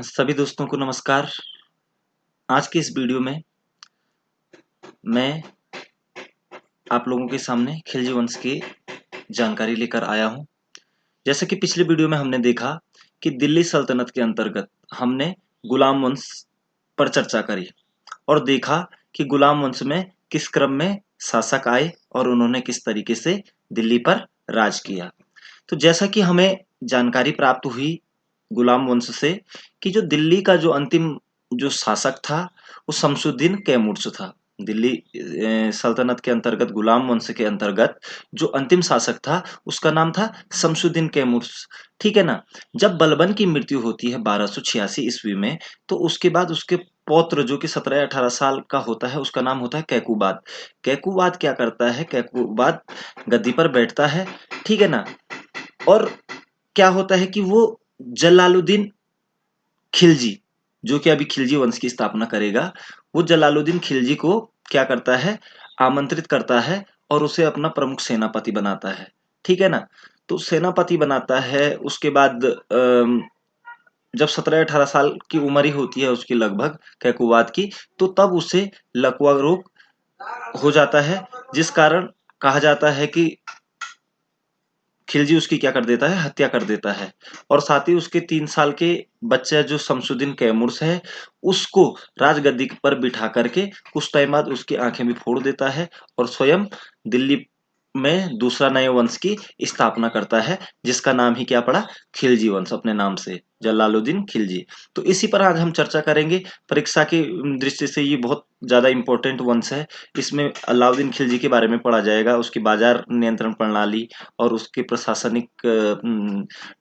सभी दोस्तों को नमस्कार। आज के इस वीडियो में मैं आप लोगों के सामने खिलजी वंश की जानकारी लेकर आया हूं। जैसे कि पिछले वीडियो में हमने देखा कि दिल्ली सल्तनत के अंतर्गत हमने गुलाम वंश पर चर्चा करी और देखा कि गुलाम वंश में किस क्रम में शासक आए और उन्होंने किस तरीके से दिल्ली पर राज किया। तो जैसा कि हमें जानकारी प्राप्त हुई गुलाम वंश से कि जो दिल्ली का जो अंतिम जो शासक था वो शमसुद्दीन कैमुर्स था। दिल्ली सल्तनत के अंतर्गत गुलाम वंश के अंतर्गत जो अंतिम शासक था उसका नाम था शमसुद्दीन कैमुर्स। ठीक है ना। जब बलबन की मृत्यु होती है 1286 ईस्वी में, तो उसके बाद उसके पौत्र जो कि 17-18 साल का होता है उसका नाम होता है कैकुबाद। कैकुबाद क्या करता है, कैकुबाद गद्दी पर बैठता है। ठीक है ना। और क्या होता है कि वो जलालुद्दीन खिलजी, जो कि अभी खिलजी वंश की स्थापना करेगा, वो जलालुद्दीन खिलजी को क्या करता है, आमंत्रित करता है और उसे अपना प्रमुख सेनापति बनाता है। ठीक है ना। तो सेनापति बनाता है। उसके बाद जब 17-18 साल की उम्र ही होती है उसकी लगभग कैकुबाद की, तो तब उसे लकवा रोग हो जाता है, जिस कारण कहा जाता है कि खिलजी उसकी क्या कर देता है, हत्या कर देता है। और साथ ही उसके 3 साल के बच्चे जो शमसुद्दीन कैमुर्स है उसको राजगद्दी पर बिठा करके कुछ टाइम बाद उसकी आंखें भी फोड़ देता है और स्वयं दिल्ली में दूसरा नए वंश की स्थापना करता है, जिसका नाम ही क्या पड़ा, खिलजी वंश, अपने नाम से जलालुद्दीन खिलजी। तो इसी पर आज हम चर्चा करेंगे। परीक्षा की दृष्टि से ये बहुत ज्यादा इंपॉर्टेंट वंश है। इसमें अलाउद्दीन खिलजी के बारे में पढ़ा जाएगा, उसकी बाजार नियंत्रण प्रणाली और उसके प्रशासनिक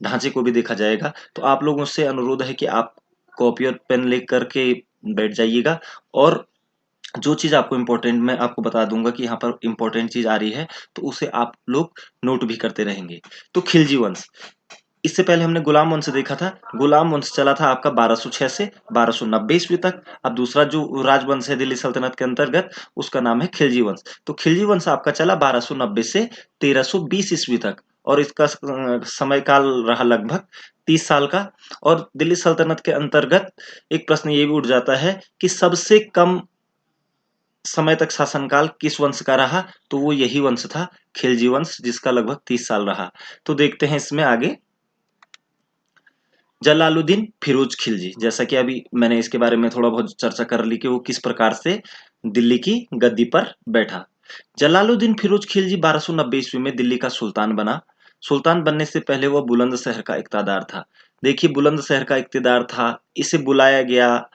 ढांचे को भी देखा जाएगा। तो आप लोगों से अनुरोध है कि आप कॉपी और पेन लेकर के बैठ जाइएगा और जो चीज आपको इम्पोर्टेंट मैं आपको बता दूंगा कि यहाँ पर इम्पोर्टेंट चीज आ रही है तो उसे आप लोग नोट भी करते रहेंगे। तो खिलजी वंश, इससे पहले हमने गुलाम वंश देखा था। गुलाम वंश चला था आपका 1206 से 1290 ईस्वी तक। अब दूसरा जो राजवंश है दिल्ली सल्तनत के अंतर्गत उसका नाम है खिलजी वंश। तो खिलजी वंश आपका चला 1290 से 1320 ईस्वी तक और इसका समय काल रहा लगभग 30 साल का। और दिल्ली सल्तनत के अंतर्गत एक प्रश्न ये भी उठ जाता है कि सबसे कम समय तक शासनकाल किस वंश का रहा, तो वो यही वंश था, खिलजी वंश, जिसका लगभग 30 साल रहा। तो देखते हैं इसमें आगे। जलालुद्दीन फिरोज खिलजी, जैसा कि अभी मैंने इसके बारे में थोड़ा बहुत चर्चा कर ली कि वो किस प्रकार से दिल्ली की गद्दी पर बैठा। जलालुद्दीन फिरोज खिलजी 1290 ईस्वी में दिल्ली का सुल्तान बना। सुल्तान बनने से पहले वह बुलंदशहर का इक़्तिदार था। देखिए, बुलंदशहर का इक़्तिदार था, इसे बुलाया गया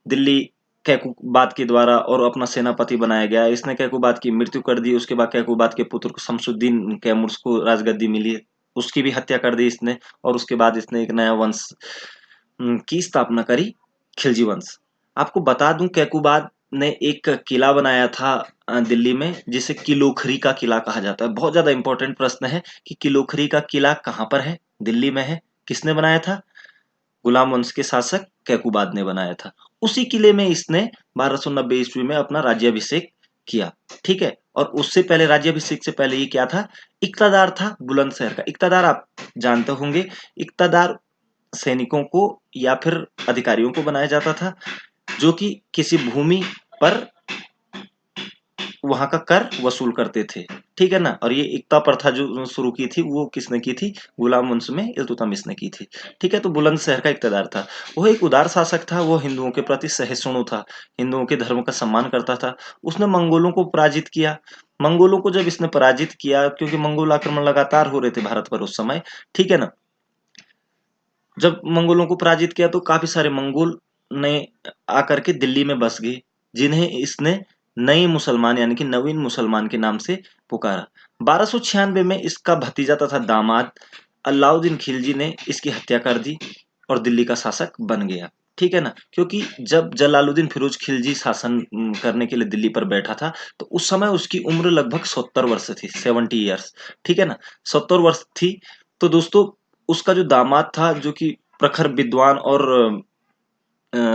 दिल्ली कैकुबाद के द्वारा और अपना सेनापति बनाया गया। इसने कैकुबाद की मृत्यु कर दी। उसके बाद कैकुबाद के पुत्र को शमसुद्दीन कैमुर्स को राजगद्दी मिली, उसकी भी हत्या कर दी इसने। और उसके बाद इसने एक नया वंश की स्थापना करी, खिलजी वंश। आपको बता दूं, कैकुबाद ने एक किला बनाया था दिल्ली में, जिसे किलोखरी का किला कहा जाता है। बहुत ज्यादा इंपॉर्टेंट प्रश्न है कि किलोखरी का किला कहाँ पर है, दिल्ली में है। किसने बनाया था? गुलाम वंश के शासक कैकुबाद ने बनाया था। उसी किले में इसने 1290 ईस्वी में अपना राज्याभिषेक किया। ठीक है। और उससे पहले, राज्याभिषेक से पहले ये क्या था, इक़्तिदार था बुलंदशहर का। इक़्तिदार आप जानते होंगे, इक़्तिदार सैनिकों को या फिर अधिकारियों को बनाया जाता था जो कि किसी भूमि पर वहां का कर वसूल करते थे। ठीक है ना। और ये इक्ता प्रथा जो शुरू की थी वो किसने की थी, गुलाम वंश में इल्तुतमिश ने की थी। ठीक है। तो बुलंदशहर का इक़्तिदार था। वो एक उदार शासक था। वो हिंदुओं के प्रति सहिष्णु था, हिंदुओं के धर्म का सम्मान करता था। उसने मंगोलों को पराजित किया। मंगोलों को जब इसने पराजित किया, क्योंकि मंगोल आक्रमण लगातार हो रहे थे भारत पर उस समय, ठीक है ना, जब मंगोलों को पराजित किया तो काफी सारे मंगोल ने आकर के दिल्ली में बस गए, जिन्हें इसने नए मुसलमान यानी कि नवीन मुसलमान के नाम से पुकारा। 1296 में इसका भतीजा तथा दामाद अलाउद्दीन खिलजी ने इसकी हत्या कर दी और दिल्ली का शासक बन गया। ठीक है ना। क्योंकि जब जलालुद्दीन फिरोज खिलजी शासन करने के लिए दिल्ली पर बैठा था तो उस समय उसकी उम्र लगभग 70 वर्ष थी, 70 ईयर्स। ठीक है ना, 70 वर्ष थी। तो दोस्तों, उसका जो दामाद था, जो कि प्रखर विद्वान और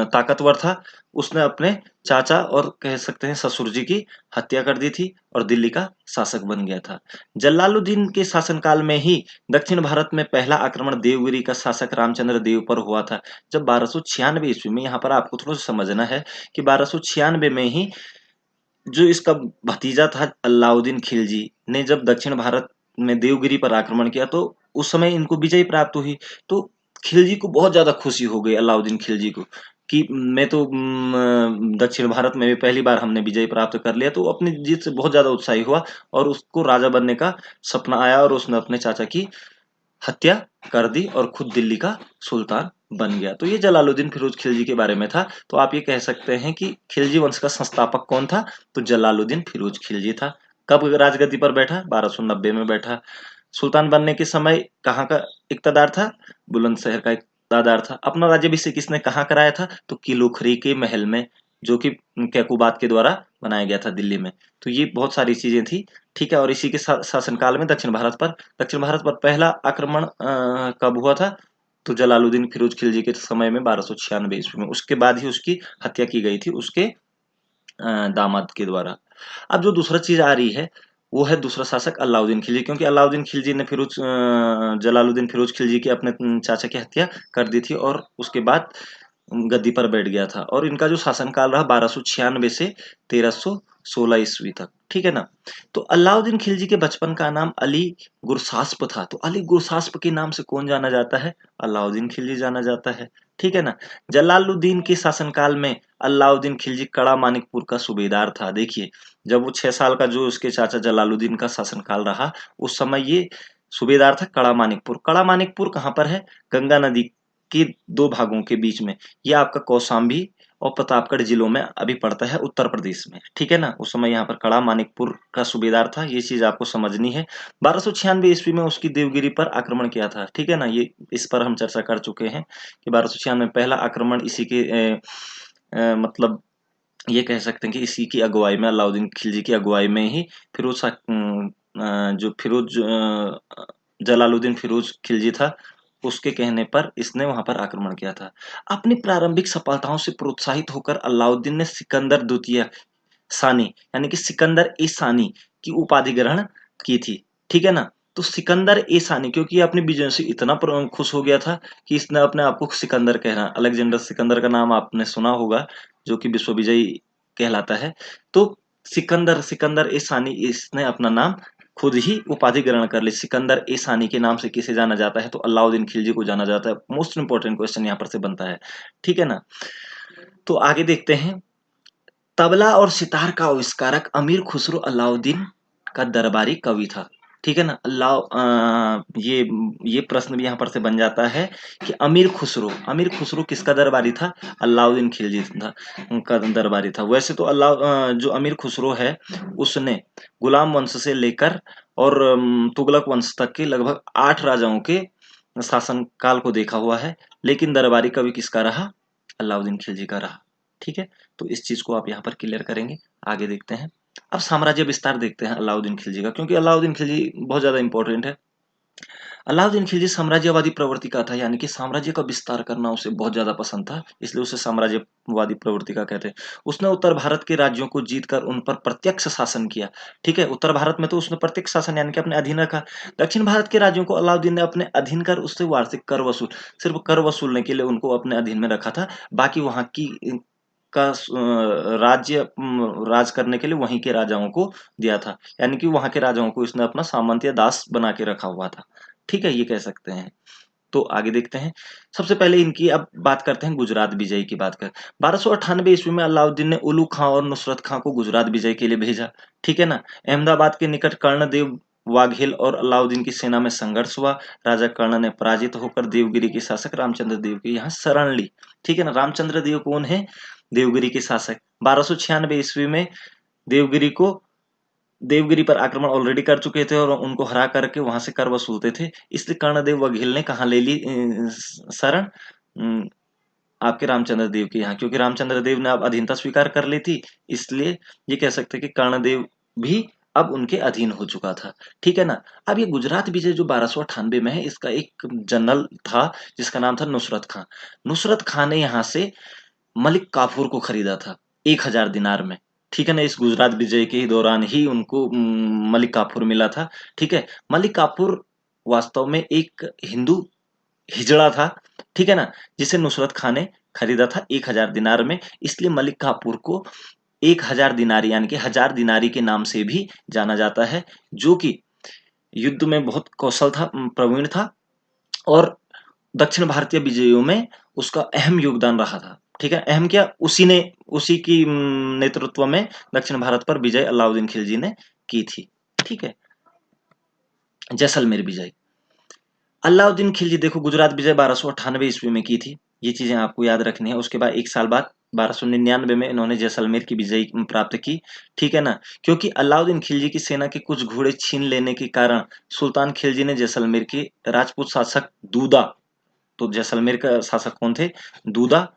ताकतवर था, उसने अपने चाचा और कह सकते हैं ससुर जी की हत्या कर दी थी और दिल्ली का शासक बन गया था। जलालुद्दीन के शासनकाल में ही दक्षिण भारत में पहला आक्रमण देवगिरी का शासक रामचंद्र देव पर हुआ था। जब 1296 ईस्वी में, यहाँ पर आपको थोड़ा सा समझना है कि 1296 में ही जो इसका भतीजा था अलाउद्दीन खिलजी ने जब दक्षिण भारत में देवगिरी पर आक्रमण किया, तो उस समय इनको विजय प्राप्त हुई। तो खिलजी को बहुत ज्यादा खुशी हो गई, अलाउद्दीन खिलजी को, कि मैं तो दक्षिण भारत में भी पहली बार हमने विजय प्राप्त कर लिया। तो अपनी जीत से बहुत ज्यादा उत्साही हुआ और उसको राजा बनने का सपना आया और उसने अपने चाचा की हत्या कर दी और खुद दिल्ली का सुल्तान बन गया। तो ये जलालुद्दीन फिरोज खिलजी के बारे में था। तो आप ये कह सकते हैं कि खिलजी वंश का संस्थापक कौन था? तो जलालुद्दीन फिरोज खिलजी था। कब राजगद्दी पर बैठा? 1290 में बैठा। सुल्तान बनने के समय कहाँ का इक़्तिदार था? बुलंदशहर का इक़्तिदार था। अपना राज्याभिषेक किसने कहाँ कराया था? तो किलोखरी के महल में, जो कि कैकुबात के द्वारा बनाया गया था दिल्ली में। तो ये बहुत सारी चीजें थी, ठीक है। और इसी के शासनकाल में दक्षिण भारत पर पहला आक्रमण कब हुआ था? तो जलालुद्दीन फिरोज खिलजी के समय में 1296 ईस्वी में। उसके बाद ही उसकी हत्या की गई थी उसके दामाद के द्वारा। अब जो दूसरा चीज आ रही है वो है दूसरा शासक अलाउद्दीन खिलजी, क्योंकि अलाउद्दीन खिलजी ने जलालुद्दीन फिरोज खिलजी के अपने चाचा की हत्या कर दी थी और उसके बाद गद्दी पर बैठ गया था। और इनका जो शासनकाल रहा 1296 से 1316 ईस्वी तक, ठीक है ना। तो अलाउद्दीन खिलजी के बचपन का नाम अली गुरसास्प था। तो अली गुरसास्प के नाम से कौन जाना जाता है? अलाउद्दीन खिलजी जाना जाता है, ठीक है ना। जलालुद्दीन के शासनकाल में अलाउद्दीन खिलजी कड़ा मानिकपुर का सूबेदार था। देखिए, जब वो 6 साल का जो उसके चाचा जलालुद्दीन का शासनकाल रहा, उस समय ये सूबेदार था कड़ा मानिकपुर। कड़ा मानिकपुर कहाँ पर है? गंगा नदी के 2 भागों के बीच में। ये आपका कौशाम्बी और प्रतापगढ़ जिलों में अभी पड़ता है, उत्तर प्रदेश में, ठीक है ना। उस समय यहाँ पर कड़ा मानिकपुर का सूबेदार था, ये चीज आपको समझनी है। 1296 ईस्वी में उसकी देवगिरी पर आक्रमण किया था, ठीक है ना। ये इस पर हम चर्चा कर चुके हैं कि 1296 में पहला आक्रमण इसी के मतलब ये कह सकते हैं कि इसी की अगुवाई में, अलाउद्दीन खिलजी की अगुवाई में ही जो जलालुद्दीन फिरोज खिलजी था, उसके कहने पर इसने वहां पर आक्रमण किया था। अपनी प्रारंभिक सफलताओं से प्रोत्साहित होकर अलाउद्दीन ने सिकंदर द्वितीय सानी, यानी कि सिकंदर ए सानी की उपाधि ग्रहण की थी, ठीक है ना। तो सिकंदर ए सानी, क्योंकि ये अपने विजय से इतना खुश हो गया था कि इसने अपने आप को सिकंदर कहना, अलेक्जेंडर सिकंदर का नाम आपने सुना होगा, जो कि विश्व विजयी कहलाता है। तो सिकंदर सिकंदर ए सानी, इसने अपना नाम खुद ही उपाधि ग्रहण कर ली। सिकंदर ए सानी के नाम से किसे जाना जाता है? तो अलाउद्दीन खिलजी को जाना जाता है। मोस्ट इंपोर्टेंट क्वेश्चन यहाँ पर से बनता है, ठीक है ना। तो आगे देखते हैं। तबला और सितार का आविष्कारक अमीर खुसरो अलाउद्दीन का दरबारी कवि था, ठीक है ना। ये प्रश्न भी यहाँ पर से बन जाता है कि अमीर खुसरो किसका दरबारी था? अलाउद्दीन खिलजी था, उनका दरबारी था। वैसे तो जो अमीर खुसरो है, उसने गुलाम वंश से लेकर और तुगलक वंश तक के लगभग 8 राजाओं के शासनकाल को देखा हुआ है, लेकिन दरबारी कवि किसका रहा? अलाउद्दीन खिलजी का रहा, ठीक है। तो इस चीज को आप यहाँ पर क्लियर करेंगे। आगे देखते हैं। अब साम्राज्य विस्तार देखते हैं अलाउद्दीन खिलजी का, क्योंकि अलाउद्दीन खिलजी बहुत ज्यादा इंपॉर्टेंट है। अलाउद्दीन खिलजी साम्राज्यवादी प्रवृत्ति का था, यानी कि साम्राज्य का विस्तार करना उसे बहुत ज्यादा पसंद था, इसलिए उसे साम्राज्यवादी प्रवृत्ति का कहते हैं। उसने उत्तर भारत के राज्यों को जीतकर उन पर प्रत्यक्ष शासन किया, ठीक है। उत्तर भारत में तो उसने प्रत्यक्ष शासन यानी कि अपने अधीन रखा। दक्षिण भारत के राज्यों को अलाउद्दीन ने अपने अधीन कर उससे वार्षिक कर वसूल, सिर्फ कर वसूलने के लिए उनको अपने अधीन में रखा था। बाकी वहां की का राज करने के लिए वहीं के राजाओं को दिया था, यानी कि वहां के राजाओं को इसने अपना सामंत या दास बना के रखा हुआ था, ठीक है, ये कह सकते हैं। तो आगे देखते हैं। सबसे पहले इनकी अब बात करते हैं गुजरात विजय की बात कर। 1298 ईस्वी में अलाउद्दीन ने उलू खां और नुसरत खां को गुजरात विजय के लिए भेजा, ठीक है ना। अहमदाबाद के निकट कर्णदेव वाघेल और अलाउद्दीन की सेना में संघर्ष हुआ। राजा कर्ण ने पराजित होकर देवगिरी के शासक रामचंद्र देव की यहाँ शरण ली, ठीक है ना। रामचंद्र देव कौन है? देवगिरी के शासक। 1296 ईस्वी में देवगिरी पर आक्रमण ऑलरेडी कर चुके थे और उनको हरा करके वहां से कर वसूलते थे। इसलिए कर्णदेव वघेल ने कहा ले ली शरण? आपके रामचंद्र देव के यहाँ, क्योंकि रामचंद्र देव ने अब अधीनता स्वीकार कर ली थी, इसलिए ये कह सकते हैं कि कर्णदेव भी अब उनके अधीन हो चुका था, ठीक है ना। अब ये गुजरात विजय जो 1298 में है, इसका एक जनरल था जिसका नाम था नुसरत खां। नुसरत खां ने यहाँ से मलिक काफूर को खरीदा था 1000 दिनार में। ठीक है ना, इस गुजरात विजय के दौरान ही उनको मलिक काफूर मिला था। ठीक है, मलिक काफूर वास्तव में एक हिंदू हिजड़ा था। ठीक है ना, जिसे नुसरत खान ने खरीदा था 1000 दिनार में। इसलिए मलिक काफूर को 1000 दिनारी यानी कि 1000 दिनारी के नाम से भी जाना जाता है, जो कि युद्ध में बहुत कौशल था, प्रवीण था, और दक्षिण भारतीय विजयों में उसका अहम योगदान रहा था। ठीक है, अहम क्या, उसी की नेतृत्व में दक्षिण भारत पर विजय अलाउद्दीन खिलजी ने की थी। ठीक है, जैसलमेर विजय अलाउद्दीन खिलजी, देखो गुजरात विजय 1298 ईस्वी में की थी। ये चीजें आपको याद रखनी है। उसके बाद एक साल बाद 1299 में इन्होंने जैसलमेर की विजय प्राप्त की। ठीक है ना, क्योंकि अलाउद्दीन खिलजी की सेना के कुछ घोड़े छीन लेने के कारण सुल्तान खिलजी ने जैसलमेर के राजपूत शासक दूदा, तो जैसलमेर का शासक कौन थे, दूदा,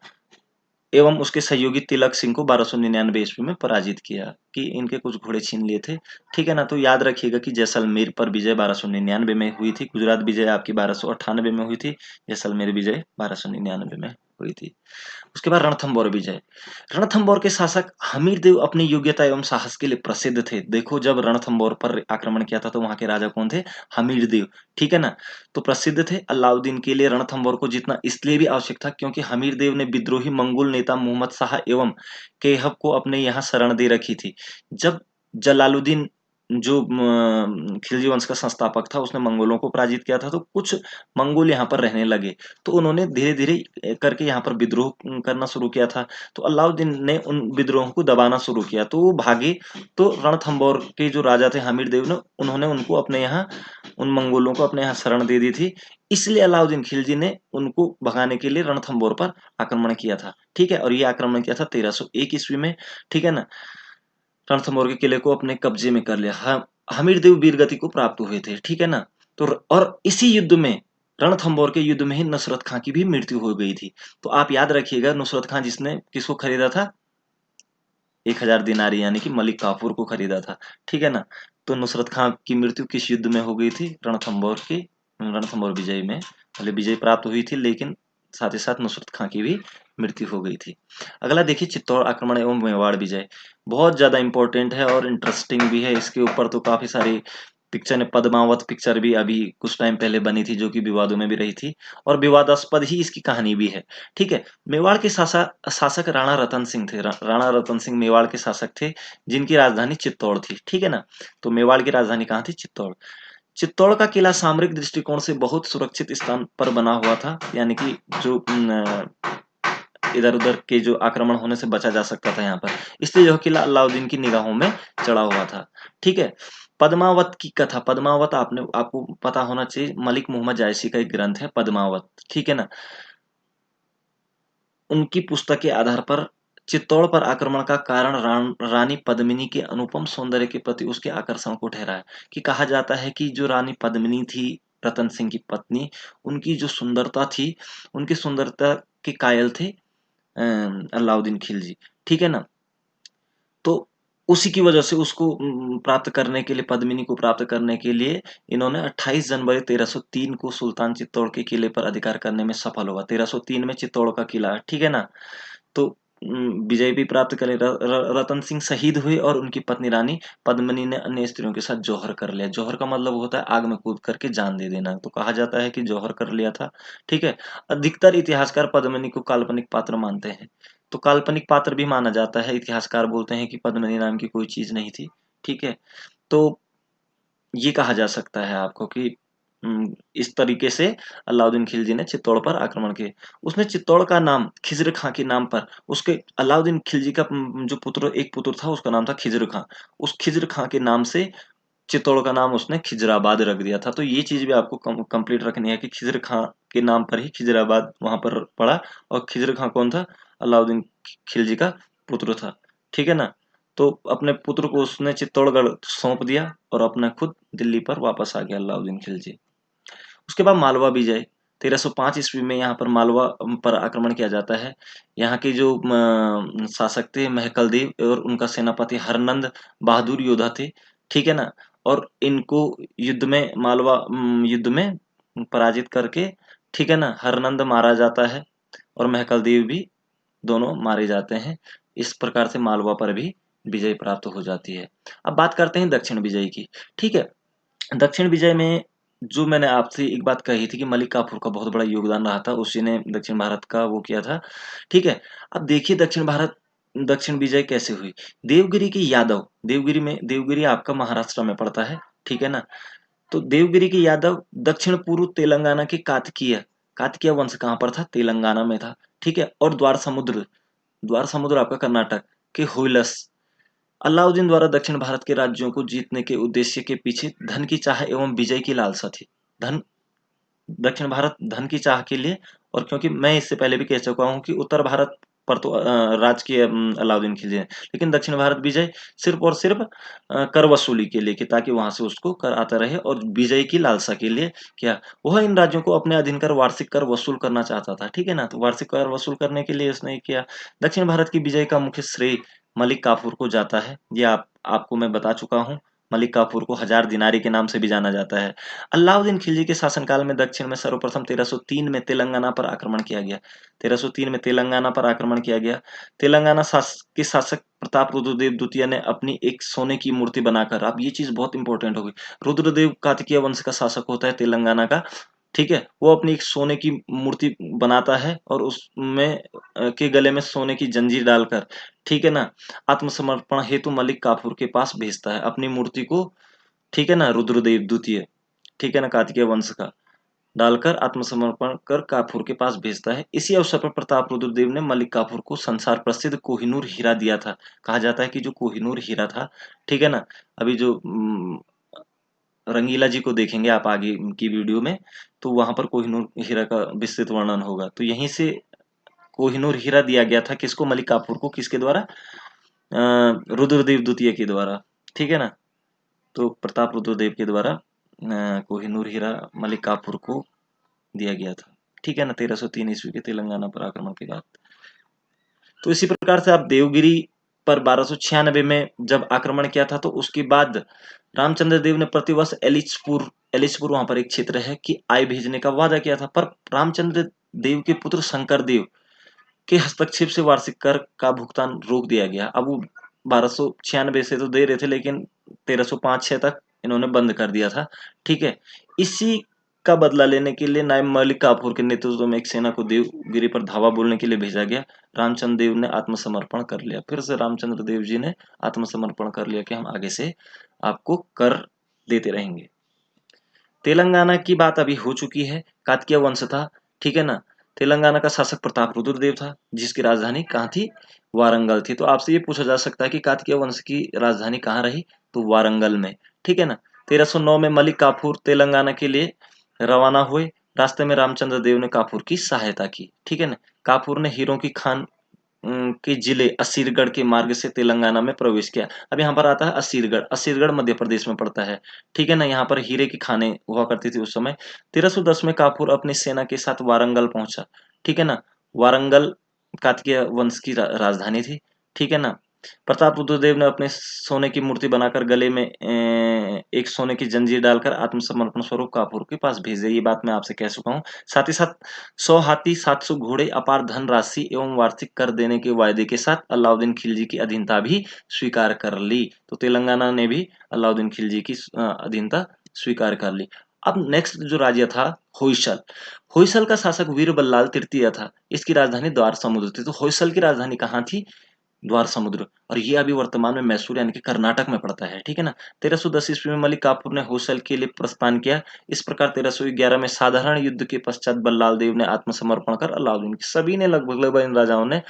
एवं उसके सहयोगी तिलक सिंह को 1299 ईस्वी में पराजित किया, कि इनके कुछ घोड़े छीन लिए थे। ठीक है ना, तो याद रखिएगा कि जैसलमेर पर विजय 1299 में हुई थी, गुजरात विजय आपकी 1298 में हुई थी, जैसलमेर विजय 1299 में हुई थी। उसके बाद रणथंभौर विजय। रणथंभौर के शासक हमीरदेव अपनी योग्यता एवं साहस के लिए प्रसिद्ध थे। देखो, जब रणथंभौर पर आक्रमण किया था तो वहां के राजा कौन थे, हमीरदेव। ठीक है ना, तो प्रसिद्ध थे। अलाउद्दीन के लिए रणथंभौर को जीतना इसलिए भी आवश्यक था क्योंकि हमीरदेव ने विद्रोही मंगोल नेता मोहम्मद शाह एवं केहब को अपने यहाँ शरण दे रखी थी। जब जलालुद्दीन, जो खिलजी वंश का संस्थापक था, उसने मंगोलों को पराजित किया था, तो कुछ मंगोल यहाँ पर रहने लगे, तो उन्होंने धीरे धीरे करके यहाँ पर विद्रोह करना शुरू किया था। तो अलाउद्दीन ने उन विद्रोहों को दबाना शुरू किया, तो वो भागे। तो रणथंभौर के जो राजा थे हमीरदेव ने, उन्होंने उनको अपने यहाँ, उन मंगोलों को अपने यहाँ शरण दे दी थी। इसलिए अलाउद्दीन खिलजी ने उनको भगाने के लिए रणथंभौर पर आक्रमण किया था। ठीक है, और ये आक्रमण किया था 1301 ईस्वी में। ठीक है ना, रणथंभौर के किले को अपने कब्जे में कर लिया। हमीरदेव वीरगति को प्राप्त हुए थे। ठीक है ना, तो और इसी युद्ध में, रणथंभौर के युद्ध में ही नुसरत खां की भी मृत्यु हो गई थी। तो आप याद रखिएगा, नुसरत खां जिसने किसको खरीदा था, 1000 दिनारी यानी कि मलिक काफूर को खरीदा था। ठीक है ना, तो नुसरत खां की मृत्यु किस युद्ध में हो गई थी, रणथंभौर विजय में। पहले विजय प्राप्त हुई थी, लेकिन साथ ही साथ नुसरत खां की भी मृत्यु हो गई थी। अगला देखिए, चित्तौड़ आक्रमण एवं मेवाड़ विजय। बहुत ज्यादा इंपॉर्टेंट है और इंटरेस्टिंग भी है। इसके ऊपर तो काफी सारी पिक्चर ने, पद्मावत पिक्चर भी अभी कुछ टाइम पहले बनी थी, जो कि विवादों में भी रही थी, और विवादास्पद ही इसकी कहानी भी है। ठीक है, मेवाड़ के शासक राणा रतन सिंह थे। राणा रतन सिंह मेवाड़ के शासक थे, जिनकी राजधानी चित्तौड़ थी। ठीक है ना, तो मेवाड़ की राजधानी कहाँ थी, चित्तौड़। चित्तौड़ का किला सामरिक दृष्टिकोण से बहुत सुरक्षित स्थान पर बना हुआ था, यानी कि जो इधर उधर के जो आक्रमण होने से बचा जा सकता था यहाँ पर, इसलिए यह किला अलाउद्दीन की निगाहों में चढ़ा हुआ था। ठीक है, पद्मावत की कथा। पद्मावत आपको पता होना चाहिए, मलिक मोहम्मद जायसी का एक ग्रंथ है पद्मावत। ठीक है ना, उनकी पुस्तक के आधार पर चित्तौड़ पर आक्रमण का कारण रानी पद्मिनी के अनुपम सौंदर्य के प्रति उसके आकर्षण को ठहरा है। कि कहा जाता है कि जो रानी पद्मिनी थी, रतन सिंह की पत्नी, उनकी जो सुंदरता थी, उनकी सुंदरता के कायल थे अलाउद्दीन खिलजी। ठीक है ना, तो उसी की वजह से उसको प्राप्त करने के लिए, पद्मिनी को प्राप्त करने के लिए, इन्होंने 28 जनवरी 1303 को सुल्तान चित्तौड़ के किले पर अधिकार करने में सफल हुआ। 1303 में चित्तौड़ का किला, ठीक है ना, तो विजय भी प्राप्त करे। रतन सिंह शहीद हुए और उनकी पत्नी रानी पद्मिनी ने अन्य स्त्रियों के साथ जौहर कर लिया। जौहर का मतलब होता है आग में कूद करके जान दे देना, तो कहा जाता है कि जौहर कर लिया था। ठीक है, अधिकतर इतिहासकार पद्मिनी को काल्पनिक पात्र मानते हैं, तो काल्पनिक पात्र भी माना जाता है। इतिहासकार बोलते हैं कि पद्मिनी नाम की कोई चीज नहीं थी। ठीक है, तो ये कहा जा सकता है आपको कि इस तरीके से अलाउद्दीन खिलजी ने चित्तौड़ पर आक्रमण किए। उसने चित्तौड़ का नाम खिज्र खां के नाम पर, उसके अलाउद्दीन खिलजी का जो एक पुत्र था, उसका नाम था खिज्र खां। उस खिज्र खां के नाम से चित्तौड़ का नाम उसने खिजराबाद रख दिया था। तो ये चीज भी आपको कंप्लीट रखनी है कि खिज्र खां के नाम पर ही खिजराबाद वहां पर पड़ा। और खिज्र खां कौन था, अलाउद्दीन खिलजी का पुत्र था। ठीक है ना, तो अपने पुत्र को उसने चित्तौड़गढ़ सौंप दिया और अपना खुद दिल्ली पर वापस आ गया अलाउद्दीन खिलजी। उसके बाद मालवा विजय 1305 ईस्वी में यहाँ पर मालवा पर आक्रमण किया जाता है। यहाँ के जो शासक थे महकल देव और उनका सेनापति हरनंद बहादुर योद्धा थे। ठीक है ना, और इनको युद्ध में, मालवा युद्ध में पराजित करके, ठीक है ना, हरनंद मारा जाता है और महकल देव भी दोनों मारे जाते हैं। इस प्रकार से मालवा पर भी विजय प्राप्त हो जाती है। अब बात करते हैं दक्षिण विजय की। ठीक है, दक्षिण विजय में जो मैंने आपसे एक बात कही थी कि मलिक काफूर का बहुत बड़ा योगदान रहा था, उसी ने दक्षिण भारत का वो किया था। ठीक है, अब देखिए दक्षिण विजय कैसे हुई। देवगिरी के यादव, देवगिरी आपका महाराष्ट्र में पड़ता है, ठीक है ना। तो देवगिरी के यादव दक्षिण पूर्व तेलंगाना के कातकीय वंश कहाँ पर था? तेलंगाना में था। ठीक है, और द्वार समुद्र आपका कर्नाटक के होयलस। अलाउद्दीन द्वारा दक्षिण भारत के राज्यों को जीतने के उद्देश्य के पीछे धन की चाह एवं विजय की लालसा थी। धन दक्षिण भारत धन की चाह के लिए, और क्योंकि मैं इससे पहले भी कह चुका हूं कि उत्तर भारत पर तो राज किए अलाउद्दीन खिलजी ने, लेकिन दक्षिण भारत विजय सिर्फ और सिर्फ कर वसूली के लिए, कि ताकि वहां से उसको कर आता रहे, और विजय की लालसा के लिए क्या वह इन राज्यों को अपने अधीन कर वार्षिक कर वसूल करना चाहता था। ठीक है ना, तो वार्षिक कर वसूल करने के लिए उसने किया। दक्षिण भारत की विजय का मुख्य श्रेय मलिक काफूर को जाता है। ये आपको मैं बता चुका हूँ। मलिक काफूर को हजार दिनारी के नाम से भी जाना जाता है। अलाउद्दीन खिलजी के शासनकाल में दक्षिण में सर्वप्रथम 1303 में तेलंगाना पर आक्रमण किया गया। 1303 में तेलंगाना पर आक्रमण किया गया। तेलंगाना के शासक प्रताप रुद्रदेव द्वितीय ने अपनी एक सोने की मूर्ति बनाकर, अब ये चीज बहुत इंपॉर्टेंट होगी, रुद्रदेव कातकीय वंश का शासक होता है तेलंगाना का। ठीक है, वो अपनी एक सोने की मूर्ति बनाता है और उसमें के गले में सोने की जंजीर डालकर, ठीक है ना, आत्मसमर्पण हेतु मलिक काफूर के पास भेजता है अपनी मूर्ति को। ठीक है ना, रुद्रदेव द्वितीय, ठीक है ना, कार्तिकेय वंश का, डालकर आत्मसमर्पण कर काफूर के पास भेजता है। इसी अवसर पर प्रताप रुद्रदेव ने मलिक काफूर को संसार प्रसिद्ध कोहिनूर हीरा दिया था। कहा जाता है कि जो कोहिनूर हीरा था, ठीक है ना, अभी जो रंगीला जी को देखेंगे आप आगे की वीडियो में, तो वहां पर कोहिनूर हीरा का विस्तृत वर्णन होगा। तो यहीं से कोहिनूर हीरा दिया गया था किसको? मलिक काफूर को। किसके द्वारा? रुद्रदेव द्वितीय के द्वारा। ठीक है ना, तो प्रताप रुद्रदेव के द्वारा कोहिनूर हीरा मलिक काफूर को दिया गया था। ठीक है ना, 1303 ईस्वी के तेलंगाना पर आक्रमण के बाद। तो इसी प्रकार से आप देवगिरी पर 1296 में जब आक्रमण किया था, तो उसके बाद रामचंद्र देव ने प्रतिवर्ष एलिचपुर वहां पर एक क्षेत्र है, कि आय भेजने का वादा किया था। पर रामचंद्र देव के पुत्र शंकर देव के हस्तक्षेप से वार्षिक कर का भुगतान रोक दिया गया। अब वो 1296 से तो दे रहे थे, लेकिन 1305-6 तक इन्होंने बंद कर दिया था। ठीक है, इसी का बदला लेने के लिए नायब मलिक काफूर के नेतृत्व में एक सेना को देवगिरी पर धावा बोलने के लिए भेजा गया। रामचंद्र देव ने आत्मसमर्पण कर लिया। फिर से रामचंद्र देव जी ने आत्मसमर्पण कर लिया कि हम आगे से आपको कर देते रहेंगे। तेलंगाना की बात अभी हो चुकी है, कातकीय वंश था। ठीक है ना, तेलंगाना का शासक प्रताप रुद्रदेव था, जिसकी राजधानी कहाँ थी? वारंगल थी। तो आपसे ये पूछा जा सकता है कि कातकीय वंश की राजधानी कहाँ रही? तो वारंगल में। ठीक है ना, 1309 में मलिक काफूर तेलंगाना के लिए रवाना हुए। रास्ते में रामचंद्र देव ने काफूर की सहायता की। ठीक है ना, काफूर ने हीरों की खान के जिले असीरगढ़ के मार्ग से तेलंगाना में प्रवेश किया। अब यहाँ पर आता है असीरगढ़ मध्य प्रदेश में पड़ता है। ठीक है ना, यहाँ पर हीरे की खानें हुआ करती थी उस समय। 1310 में काफूर अपनी सेना के साथ वारंगल पहुंचा। ठीक है ना, वारंगल कातकीय वंश की राजधानी थी। ठीक है ना, प्रताप रुद्रदेव ने अपने सोने की मूर्ति बनाकर गले में एक सोने की जंजीर डालकर आत्मसमर्पण स्वरूप काफूर के पास भेजे। ये बात मैं आपसे कह चुका हूँ। साथ ही साथ 100 हाथी, 700 घोड़े, अपार धन राशि एवं वार्षिक कर देने के वायदे के साथ अलाउद्दीन खिलजी की अधीनता भी स्वीकार कर ली। तो तेलंगाना ने भी अलाउद्दीन खिलजी की अधीनता स्वीकार कर ली। अब नेक्स्ट जो राज्य था होयसल। होयसल का शासक वीर बल्लाल तृतीय था। इसकी राजधानी द्वार समुद्र थी। तो होयसल की राजधानी कहाँ थी? द्वार समुद्र। और ये अभी वर्तमान में मैसूर यानी कि कर्नाटक में पड़ता है। ठीक है ना, 1310 ईस्वी में मलिक काफूर ने होयसल के लिए प्रस्थान किया। इस प्रकार 1311 में साधारण युद्ध के पश्चात बल्लाल देव ने आत्मसमर्पण कर अलाउद्दीन की, सभी ने लगभग इन राजाओं ने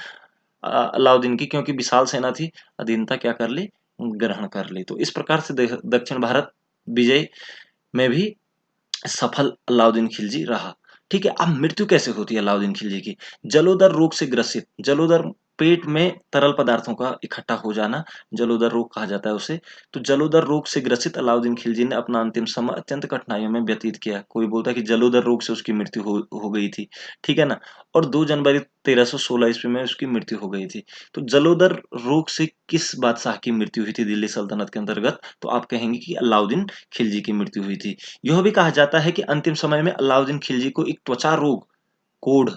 अलाउद्दीन की, क्योंकि विशाल सेना थी, अधीनता क्या कर ली? ग्रहण कर ली। तो इस प्रकार से दक्षिण भारत विजय में भी सफल अलाउद्दीन खिलजी रहा। ठीक है, अब मृत्यु कैसे होती है अलाउद्दीन खिलजी की? जलोदर रोग से ग्रसित, जलोदर पेट में तरल पदार्थों का इकट्ठा हो जाना, जलोदर रोग कहा जाता है उसे। तो जलोदर रोग से ग्रसित अलाउद्दीन खिलजी ने अपना अंतिम समय अत्यंत कठिनाइयों में व्यतीत किया। कोई बोलता है कि जलोदर रोग से उसकी मृत्यु हो गई थी। ठीक है ना, और 2 जनवरी 1316 ईस्वी में उसकी मृत्यु हो गई थी। तो जलोदर रोग से किस बादशाह की मृत्यु हुई थी दिल्ली सल्तनत के अंतर्गत? तो आप कहेंगे कि अलाउद्दीन खिलजी की मृत्यु हुई थी। यह भी कहा जाता है कि अंतिम समय में अलाउद्दीन खिलजी को एक त्वचा रोग, कोढ़,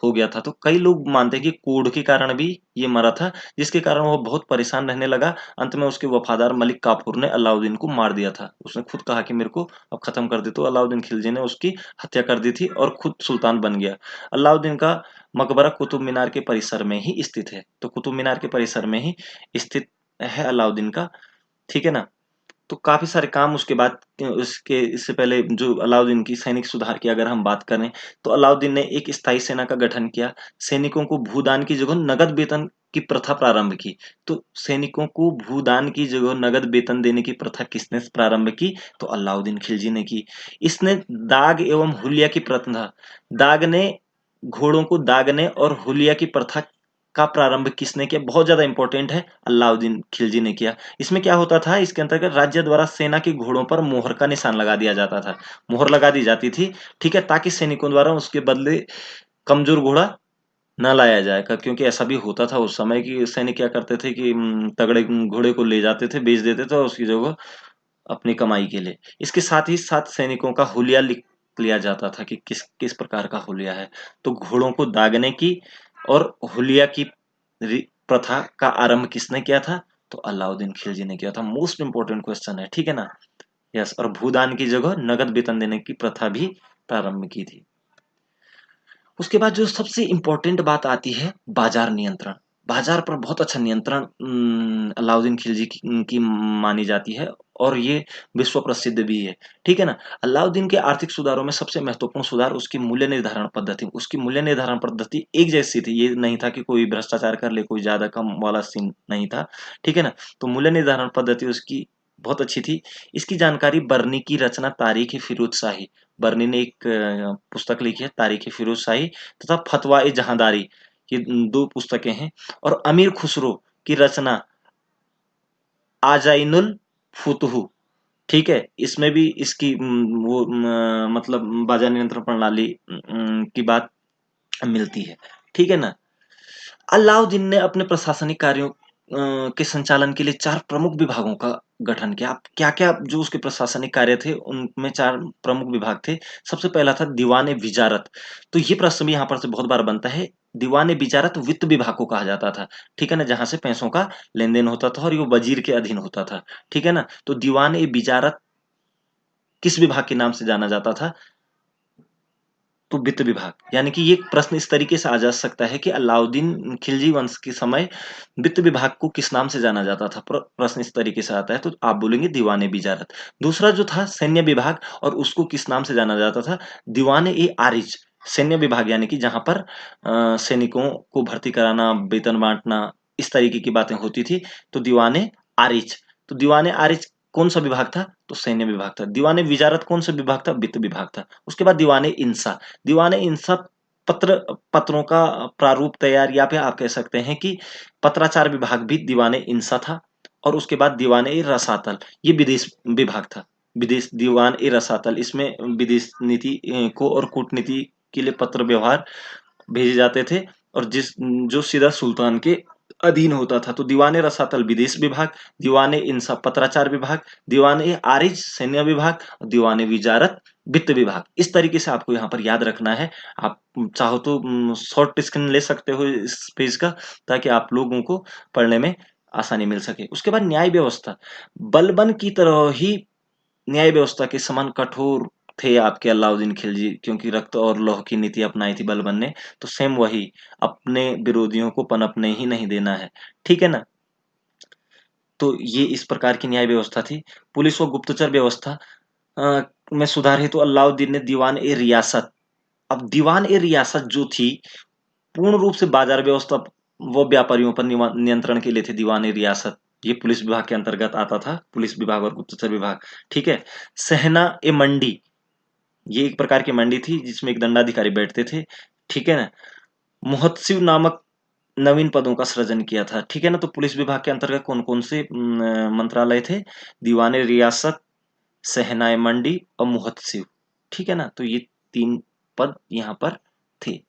हो गया था। तो कई लोग मानते हैं कि कोढ़ के कारण भी ये मरा था, जिसके कारण वो बहुत परेशान रहने लगा। अंत में उसके वफादार मलिक काफूर ने अलाउद्दीन को मार दिया था। उसने खुद कहा कि मेरे को अब खत्म कर दे, तो अलाउद्दीन खिलजी ने उसकी हत्या कर दी थी और खुद सुल्तान बन गया। अलाउद्दीन का मकबरा कुतुब मीनार के परिसर में ही स्थित है। तो कुतुब मीनार के परिसर में ही स्थित है अलाउद्दीन का, ठीक है ना। तो काफी सारे काम उसके बाद, उसके इससे पहले जो अलाउद्दीन की सैनिक सुधार की अगर हम बात करें, तो अलाउद्दीन ने एक स्थायी सेना का गठन किया। सैनिकों को भूदान की जगह नगद वेतन की प्रथा प्रारंभ की। तो सैनिकों को भूदान की जगह नगद वेतन देने की प्रथा किसने प्रारंभ की? तो अलाउद्दीन खिलजी ने की। इसने दाग एवं हुलिया की प्रथा, दागने, घोड़ों को दागने और हुलिया की प्रथा का प्रारंभ किसने किया? बहुत ज्यादा इंपॉर्टेंट है, अलाउद्दीन खिलजी ने किया। इसमें क्या होता था, इसके अंतर्गत राज्य द्वारा सेना के घोड़ों पर मोहर का निशान लगा दिया जाता था, मोहर लगा दी जाती थी, ठीक है, ताकि सैनिकों द्वारा उसके बदले कमजोर घोड़ा न लाया जाए। क्योंकि ऐसा भी होता था उस समय कि सैनिक क्या करते थे कि तगड़े घोड़े को ले जाते थे, बेच देते थे और उसकी जगह अपनी कमाई के लिए। इसके साथ ही साथ सैनिकों का हुलिया लिख लिया जाता था कि किस किस प्रकार का हुलिया है। तो घोड़ों को दागने की और हुलिया की प्रथा का आरंभ किसने किया था? तो अलाउद्दीन खिलजी ने किया था। मोस्ट इंपोर्टेंट क्वेश्चन है, ठीक है ना। यस, और भूदान की जगह नगद वेतन देने की प्रथा भी प्रारंभ की थी। उसके बाद जो सबसे इंपॉर्टेंट बात आती है, बाजार नियंत्रण। बाजार पर बहुत अच्छा नियंत्रण अलाउद्दीन खिलजी की मानी जाती है और ये विश्व प्रसिद्ध भी है, ठीक है ना। अलाउद्दीन के आर्थिक सुधारों में सबसे महत्वपूर्ण सुधार उसकी मूल्य निर्धारण पद्धति। उसकी मूल्य निर्धारण पद्धति एक जैसी थी, ये नहीं था कि कोई भ्रष्टाचार कर ले, कोई ज्यादा कम वाला सीन नहीं था, ठीक है ना। तो मूल्य निर्धारण पद्धति उसकी बहुत अच्छी थी। इसकी जानकारी बर्नी की रचना तारीख फिरोज शाही, बर्नी ने एक पुस्तक लिखी है तारीख फिरोज शाही, तथा फतवा ए जहांदारी, ये दो पुस्तकें हैं। और अमीर खुसरो की रचना आजाइनुल फुतुहु, ठीक है, इसमें भी इसकी मतलब बाजार नियंत्रण प्रणाली की बात मिलती है, ठीक है ना। अलाउद्दीन ने अपने प्रशासनिक कार्यों के संचालन के लिए 4 प्रमुख विभागों का गठन किया। अब क्या-क्या जो उसके प्रशासनिक कार्य थे, उनमें 4 प्रमुख विभाग थे। सबसे पहला था दीवान-ए-विजारत। तो ये प्रश्न भी यहाँ पर से बहुत बार बनता है। दीवान-ए-विजारत वित्त विभाग को कहा जाता था, ठीक है ना, जहाँ से पैसों का लेन-देन होता था और ये वजीर के अधीन होता था, ठीक है ना। तो दीवान-ए-विजारत किस विभाग के नाम से जाना जाता था? तो वित्त विभाग। यानी कि ये प्रश्न इस तरीके से आ जा सकता है कि अलाउद्दीन खिलजी वंश के समय वित्त विभाग को किस नाम से जाना जाता था? प्रश्न इस तरीके से आता है तो आप बोलेंगे दीवाने बिजारत। दूसरा जो था सैन्य विभाग, और उसको किस नाम से जाना जाता था? दीवाने ए आरिज। सैन्य विभाग यानी कि जहां पर सैनिकों को भर्ती कराना, वेतन बांटना, इस तरीके की बातें होती थी, तो दीवाने आरिज। तो दीवाने आरिज कौन सा विभाग था? तो सैन्य विभाग था। दीवाने विजारत कौन सा विभाग था? वित्त विभाग था। उसके बाद दीवाने इंसा। दीवाने इंसा पत्रों का प्रारूप तैयार, या फिर आप कह सकते हैं कि पत्राचार विभाग भी दीवाने इंसा था। और उसके बाद दीवाने ए रसातल, ये विदेश विभाग था। विदेश दीवान ए रसातल, इसमें विदेश नीति को और कूटनीति के लिए पत्र व्यवहार भेजे जाते थे, और जो सीधा सुल्तान के अधीन होता था। तो दीवाने रसातल विदेश विभाग, दीवाने इंसा पत्राचार विभाग, दीवाने आरिज सैन्य विभाग, दीवाने विजारत वित्त विभाग। इस तरीके से आपको यहाँ पर याद रखना है। आप चाहो तो शॉर्ट स्क्रीन ले सकते हो इस पेज का, ताकि आप लोगों को पढ़ने में आसानी मिल सके। उसके बाद न्याय व्यवस्था। बलबन की तरह ही न्याय व्यवस्था के समान कठोर थे आपके अलाउद्दीन खिलजी, क्योंकि रक्त और लौह की नीति अपनाई थी बलबन ने। तो सेम वही, अपने विरोधियों को पनपने ही नहीं देना है, ठीक है ना। तो ये इस प्रकार की न्याय व्यवस्था थी। पुलिस व गुप्तचर व्यवस्था में सुधार हेतु अलाउद्दीन ने दीवान ए रियासत। अब दीवान ए रियासत जो थी, पूर्ण रूप से बाजार व्यवस्था व व्यापारियों पर नियंत्रण के लिए थे दीवान ए रियासत। ये पुलिस विभाग के अंतर्गत आता था, पुलिस विभाग और गुप्तचर विभाग, ठीक है। सहना ए मंडी, ये एक प्रकार की मंडी थी जिसमें एक दंडाधिकारी बैठते थे, ठीक है ना। मुहत्सिव नामक नवीन पदों का सृजन किया था, ठीक है ना। तो पुलिस विभाग के अंतर्गत कौन कौन से मंत्रालय थे? दीवाने रियासत, सहनाए मंडी और मुहत्सिव, ठीक है ना। तो ये 3 पद यहाँ पर थे।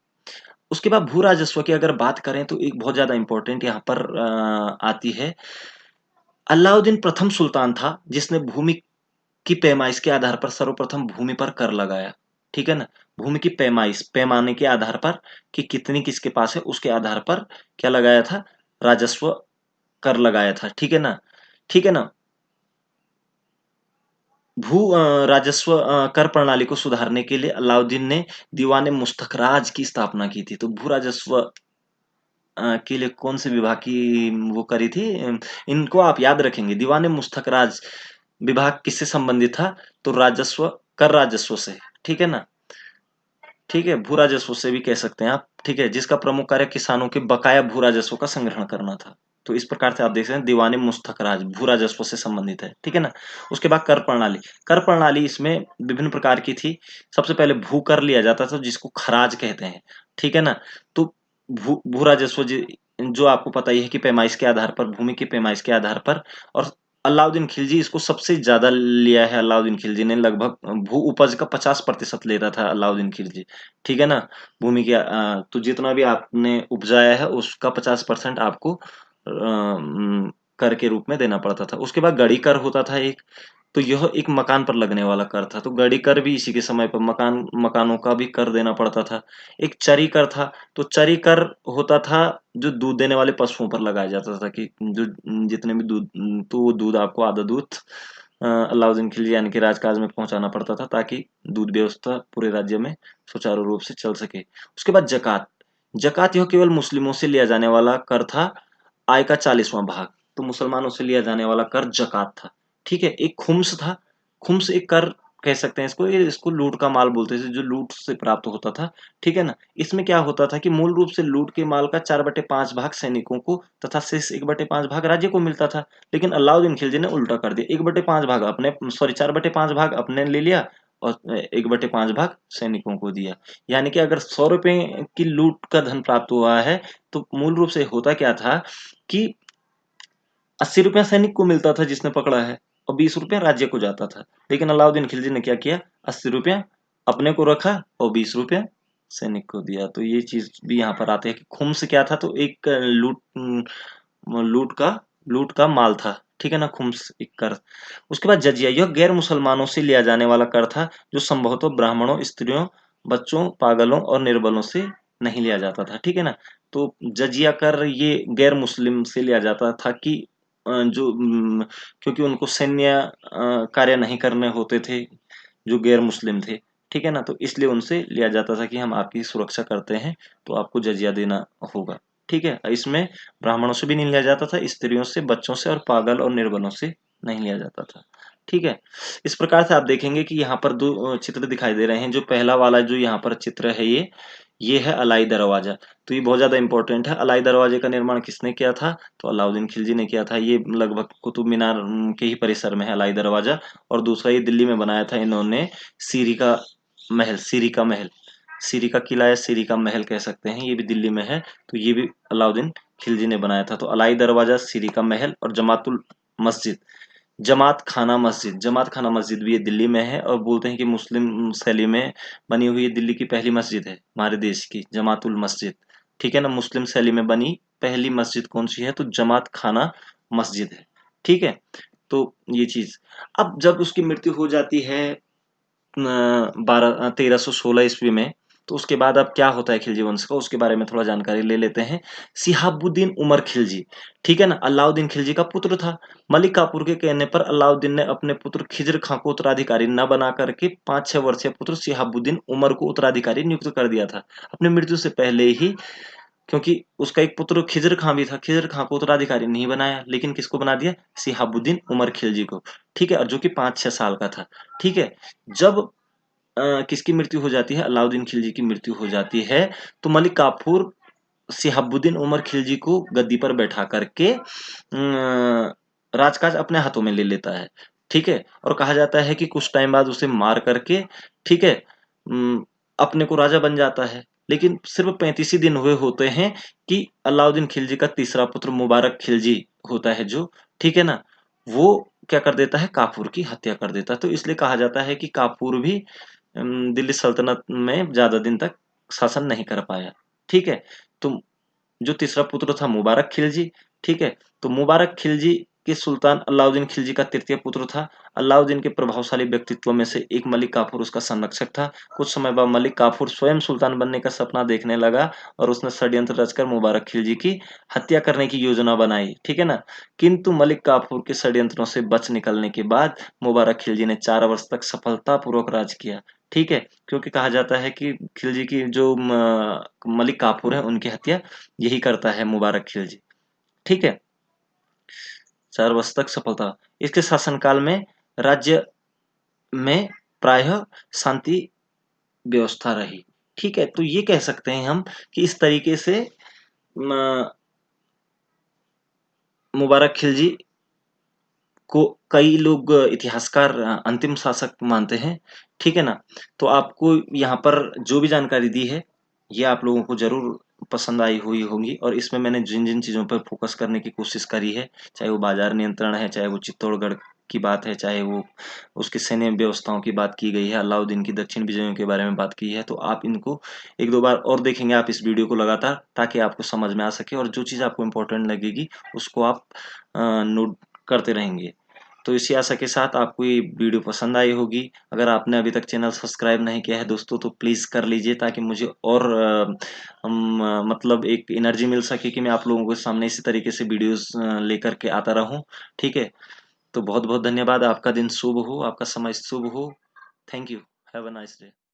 उसके बाद भू राजस्व की अगर बात करें तो एक बहुत ज्यादा इंपॉर्टेंट यहाँ पर आती है। अलाउद्दीन प्रथम सुल्तान था जिसने भूमि की पैमाइश के आधार पर सर्वप्रथम भूमि पर कर लगाया। ठीक है ना। भूमि की पैमाइश, पैमाने के आधार पर कि कितनी किसके पास है, उसके आधार पर क्या लगाया था, राजस्व कर लगाया था। ठीक है ना, ठीक है ना। राजस्व कर प्रणाली को सुधारने के लिए अलाउद्दीन ने दीवान मुस्तखराज की स्थापना की थी। तो भू राजस्व के लिए कौन से विभाग की वो करी थी, इनको आप याद रखेंगे। दीवान मुस्तखराज विभाग किससे संबंधित था, तो राजस्व, कर राजस्व से। ठीक है ना, ठीक है, भू राजस्व से भी कह सकते हैं आप। ठीक है, जिसका प्रमुख कार्य किसानों के बकाया भू राजस्व का संग्रहण करना था। तो इस प्रकार से आप देख सकते हैं दीवान मुस्तखराज भू राजस्व से संबंधित है। ठीक है ना। उसके बाद कर प्रणाली, कर प्रणाली इसमें विभिन्न प्रकार की थी। सबसे पहले भू कर लिया जाता था, जिसको खराज कहते हैं। ठीक है ना। तो भू भू राजस्व जो आपको पता ही है कि पैमाइश के आधार पर, भूमि की पैमाइश के आधार पर। और अलाउद्दीन खिलजी इसको सबसे ज्यादा लिया है। अलाउद्दीन खिलजी ने लगभग भू उपज का 50% लेता था अलाउद्दीन खिलजी। ठीक है ना। भूमि के तो जितना भी आपने उपजाया है उसका 50% आपको कर के रूप में देना पड़ता था। उसके बाद गड़ी कर होता था एक। तो यह एक मकान पर लगने वाला कर था। तो गड़ी कर भी इसी के समय पर मकानों का भी कर देना पड़ता था। एक चरी कर था। तो चरी कर होता था जो दूध देने वाले पशुओं पर लगाया जाता था, कि जो जितने भी दूध, तो वो दूध आपको आधा दूध अलाउद्दीन खिलजी यानी कि राजकाज में पहुंचाना पड़ता था, ताकि दूध व्यवस्था पूरे राज्य में सुचारू रूप से चल सके। उसके बाद जकात, जकात यह केवल मुस्लिमों से लिया जाने वाला कर था, आय का 40वां भाग। तो मुसलमानों से लिया जाने वाला कर जकात था। ठीक है। एक खुम्स था, खुम्स एक कर कह सकते हैं इसको, इसको लूट का माल बोलते थे, जो लूट से प्राप्त होता था। ठीक है ना। इसमें क्या होता था कि मूल रूप से लूट के माल का 4/5 भाग सैनिकों को तथा शेष 1/5 भाग राज्य को मिलता था। लेकिन अलाउद्दीन खिलजी ने उल्टा कर दिया, 1/5 भाग अपने, सॉरी 4/5 भाग अपने ले लिया और 1/5 भाग सैनिकों को दिया। यानी कि अगर 100 रुपए की लूट का धन प्राप्त हुआ है, तो मूल रूप से होता क्या था कि 80 रुपया सैनिक को मिलता था जिसने पकड़ा है, और 20 रुपया राज्य को जाता था। लेकिन अलाउद्दीन खिलजी ने क्या किया, 80 रुपया अपने को रखा और 20 रुपया सैनिक को दिया। तो ये चीज भी यहाँ पर आते हैं कि खुम्स क्या था, तो एक लूट का माल था। ठीक है ना, खुम्स एक कर। उसके बाद जजिया, यह गैर मुसलमानों से लिया जाने वाला कर था, जो संभवतः ब्राह्मणों, स्त्रियों, बच्चों, पागलों और निर्बलों से नहीं लिया जाता था। ठीक है ना। तो जजिया कर ये गैर मुस्लिम से लिया जाता था, कि क्योंकि उनको सैन्य कार्य नहीं करने होते थे, जो गैर मुस्लिम थे। ठीक है ना। तो इसलिए उनसे लिया जाता था कि हम आपकी सुरक्षा करते हैं, तो आपको जजिया देना होगा। ठीक है। इसमें ब्राह्मणों से भी नहीं लिया जाता था, स्त्रियों से, बच्चों से और पागल और निर्बलों से नहीं लिया जाता था। ठीक है। इस प्रकार से आप देखेंगे कि यहाँ पर दो चित्र दिखाई दे रहे हैं। जो पहला वाला जो यहाँ पर चित्र है, ये है अलाई दरवाजा। तो ये बहुत ज्यादा इंपॉर्टेंट है। अलाई दरवाजे का निर्माण किसने किया था, तो अलाउद्दीन खिलजी ने किया था। ये लगभग कुतुब मीनार के ही परिसर में है अलाई दरवाजा। और दूसरा ये दिल्ली में बनाया था इन्होंने, सीरी का महल, सीरी का महल, सीरी का किला या सीरी का महल कह सकते हैं, ये भी दिल्ली में है। तो ये भी अलाउद्दीन खिलजी ने बनाया था। तो अलाई दरवाजा, सीरी का महल और जमातुल मस्जिद, जमात खाना मस्जिद भी ये दिल्ली में है। और बोलते हैं कि मुस्लिम शैली में बनी हुई ये दिल्ली की पहली मस्जिद है हमारे देश की, जमातुल मस्जिद। ठीक है ना। मुस्लिम शैली में बनी पहली मस्जिद कौन सी है, तो जमात खाना मस्जिद है। ठीक है। तो ये चीज, अब जब उसकी मृत्यु हो जाती है 1316 ईस्वी में, तो उसके बाद अब क्या होता है खिलजी वंश का, उसके बारे में थोड़ा जानकारी ले लेते हैं। सिहाबुद्दीन उमर खिलजी, ठीक है ना, अलाउद्दीन खिलजी का पुत्र था। मलिक काफूर के कहने पर अलाउद्दीन ने अपने पुत्र खिजर खां को उत्तराधिकारी न बना करके 5-6 वर्षीय पुत्र सिहाबुद्दीन उमर को उत्तराधिकारी नियुक्त कर दिया था, अपनी मृत्यु से पहले ही। क्योंकि उसका एक पुत्र खिजर खां भी था, खिजर खां को उत्तराधिकारी नहीं बनाया, लेकिन किसको बना दिया, सिहाबुद्दीन उमर खिलजी को। ठीक है। और जो कि 5-6 साल का था। ठीक है। जब किसकी मृत्यु हो जाती है, अलाउद्दीन खिलजी की मृत्यु हो जाती है, तो मलिक काफूर सिहाबुद्दीन उमर खिलजी को गद्दी पर बैठा करके राजकाज अपने हाथों में ले लेता है। ठीक है। और कहा जाता है कि कुछ टाइम बाद उसे मार करके, ठीक है, अपने को राजा बन जाता है। लेकिन सिर्फ 35 ही दिन हुए होते हैं कि अलाउद्दीन खिलजी का तीसरा पुत्र मुबारक खिलजी होता है जो, ठीक है ना, वो क्या कर देता है, काफूर की हत्या कर देता है। तो इसलिए कहा जाता है कि काफूर भी दिल्ली सल्तनत में ज्यादा दिन तक शासन नहीं कर पाया। ठीक है। तो जो तीसरा पुत्र था मुबारक खिलजी, ठीक है, तो मुबारक खिलजी कि सुल्तान अलाउद्दीन खिलजी का तृतीय पुत्र था। अलाउद्दीन के प्रभावशाली व्यक्तित्व में से एक मलिक काफूर उसका संरक्षक था। कुछ समय बाद मलिक काफूर स्वयं सुल्तान बनने का सपना देखने लगा और उसने षड्यंत्र रचकर मुबारक खिलजी की हत्या करने की योजना बनाई, ठीक है ना। किंतु मलिक काफूर के षड्यंत्रों से बच निकलने के बाद मुबारक खिलजी ने 4 वर्ष तक सफलतापूर्वक राज किया, ठीक है। क्योंकि कहा जाता है कि खिलजी की जो मलिक काफूर है उनकी हत्या यही करता है मुबारक खिलजी, ठीक है। 4 वर्ष तक सफलता। इसके शासनकाल में राज्य में प्रायः शांति व्यवस्था रही, ठीक है। तो ये कह सकते हैं हम कि इस तरीके से मुबारक खिलजी को कई लोग इतिहासकार अंतिम शासक मानते हैं, ठीक है ना। तो आपको यहाँ पर जो भी जानकारी दी है ये आप लोगों को जरूर पसंद आई हुई होगी और इसमें मैंने जिन जिन चीज़ों पर फोकस करने की कोशिश करी है, चाहे वो बाजार नियंत्रण है, चाहे वो चित्तौड़गढ़ की बात है, चाहे वो उसकी सैन्य व्यवस्थाओं की बात की गई है, अलाउद्दीन की दक्षिण विजयों के बारे में बात की है, तो आप इनको एक दो बार और देखेंगे आप इस वीडियो को लगातार, ताकि आपको समझ में आ सके और जो चीज़ आपको इम्पोर्टेंट लगेगी उसको आप नोट करते रहेंगे। तो इसी आशा के साथ आपको ये वीडियो पसंद आई होगी। अगर आपने अभी तक चैनल सब्सक्राइब नहीं किया है दोस्तों तो प्लीज़ कर लीजिए, ताकि मुझे और मतलब एक एनर्जी मिल सके कि मैं आप लोगों के सामने इसी तरीके से वीडियोस लेकर के आता रहूं, ठीक है। तो बहुत बहुत धन्यवाद। आपका दिन शुभ हो, आपका समय शुभ हो। Thank you. Have a nice day.